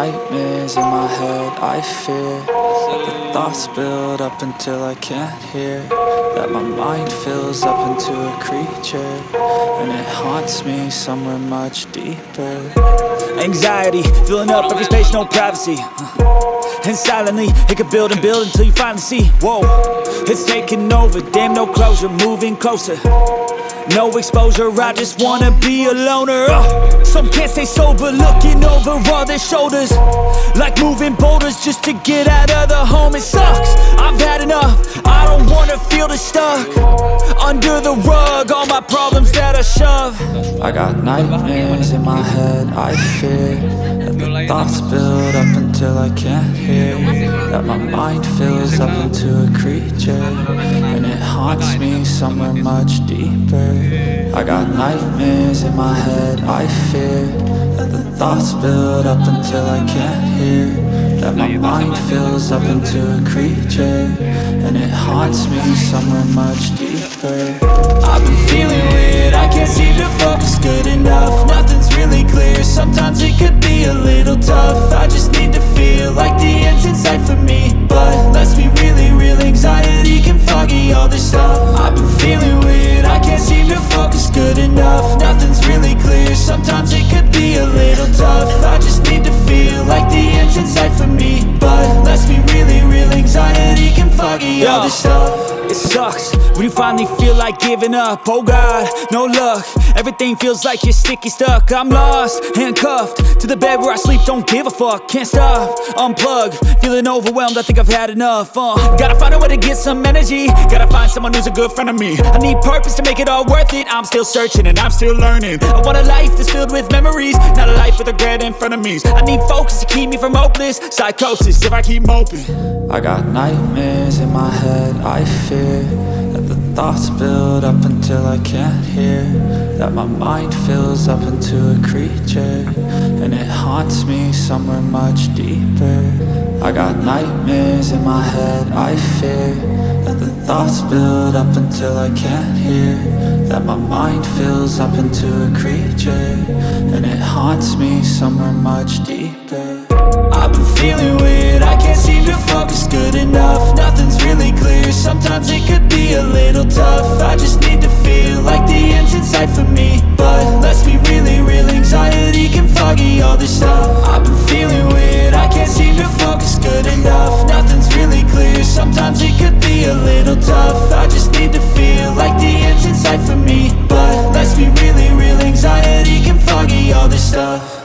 nightmares in my head, I fear that the thoughts build up until I can't hear, that my mind fills up into a creature, and it haunts me somewhere much deeper. Anxiety, filling up every space, no privacy. And silently, it could build and build until you finally see, whoa, it's taking over, damn no closure, moving closer. No exposure, I just wanna be a loner. Some can't stay sober, looking over all their shoulders, like moving boulders just to get out of the home. It sucks, I've had enough, I don't wanna feel the stuck under the rug, all my problems that I shove. I got nightmares in my head, I fear that the thoughts build up until I can't hear, that my mind fills up into a creature, and it haunts me somewhere much deeper. I got nightmares in my head, I fear that the thoughts build up until I can't hear, that my mind fills up into a creature, and it haunts me somewhere much deeper. I've been feeling weird, I can't seem to focus good enough, nothing's really clear, sometimes it could be a little tough. I just need to feel like the end's in sight for me, but let's be really real, anxiety can foggy all this stuff. I've been feeling weird, I can't seem to focus good enough, nothing's really clear, sometimes it could be a little tough. I just need to feel like the end's in sight for me, but let's be really real, anxiety can foggy all this stuff. It sucks when you finally feel like giving up. Oh God, no luck, everything feels like you're sticky stuck. I'm lost, handcuffed to the bed where I sleep, don't give a fuck. Can't stop, unplug, feeling overwhelmed, I think I've had enough. Gotta find a way to get some energy, gotta find someone who's a good friend of me. I need purpose to make it all worth it, I'm still searching and I'm still learning. I want a life that's filled with memories, not a life with regret and frenemies. I need focus to keep me from hopeless psychosis if I keep moping. I got nightmares in my head, I fear that the thoughts build up until I can't hear, that my mind fills up into a creature, and it haunts me somewhere much deeper. I got nightmares in my head, I fear that the thoughts build up until I can't hear, that my mind fills up into a creature, and it haunts me somewhere much deeper. I've been feeling weird, I can't seem to focus good enough, nothing's really clear, sometimes it could be a little tough. I just need to feel like the end's in sight for me, but let's be really real, anxiety can foggy all this stuff. I've been feeling weird, I can't seem to focus good enough, nothing's really clear, sometimes it could be a little tough. I just need to feel like the end's in sight for me, but let's be really real, anxiety can foggy all this stuff.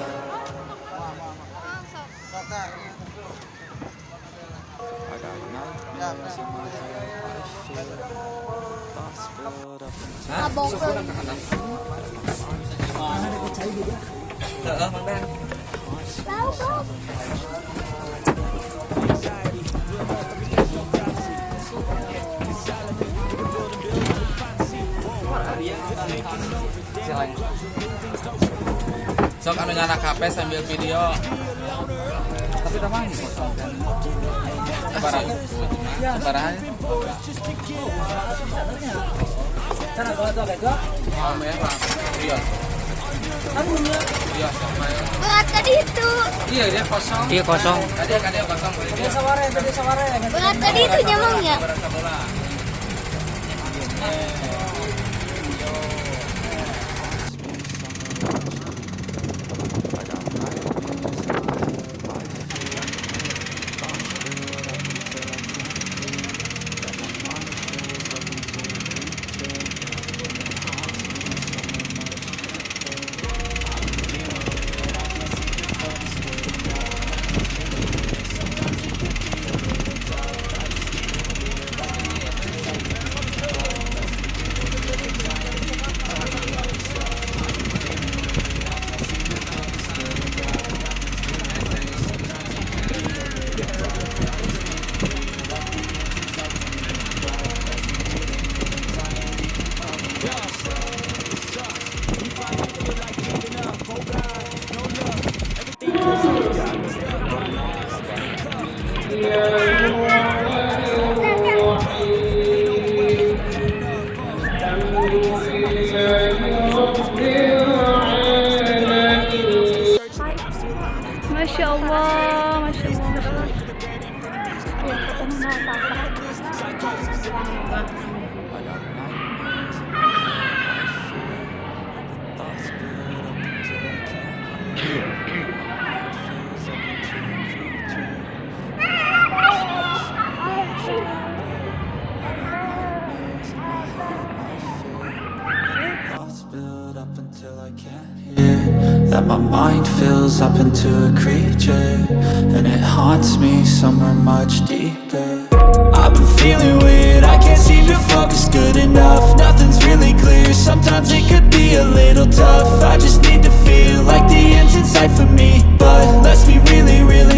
Sok anu nyalakan HP sambil video. Tapi udah main kosong kan. Sebarang. Sana kalau tuh kayak oh mewah. Iya. Iya sampai. Berat tadi itu. Iya dia kosong. Iya kosong. Tadi kan dia kosong. Tadi saware. Berat tadi itu nyamangnya. Masya Allah, Masya Allah, Masya Allah. Ya, mau tapak. Thoughts build up until I can't hear. That my mind fills up into a creature, and it haunts me somewhere much deeper. I've been feeling weird, I can't seem to focus good enough. Nothing's really clear, sometimes it could be a little tough. I just need to feel like the end's in sight for me, but let's be really real,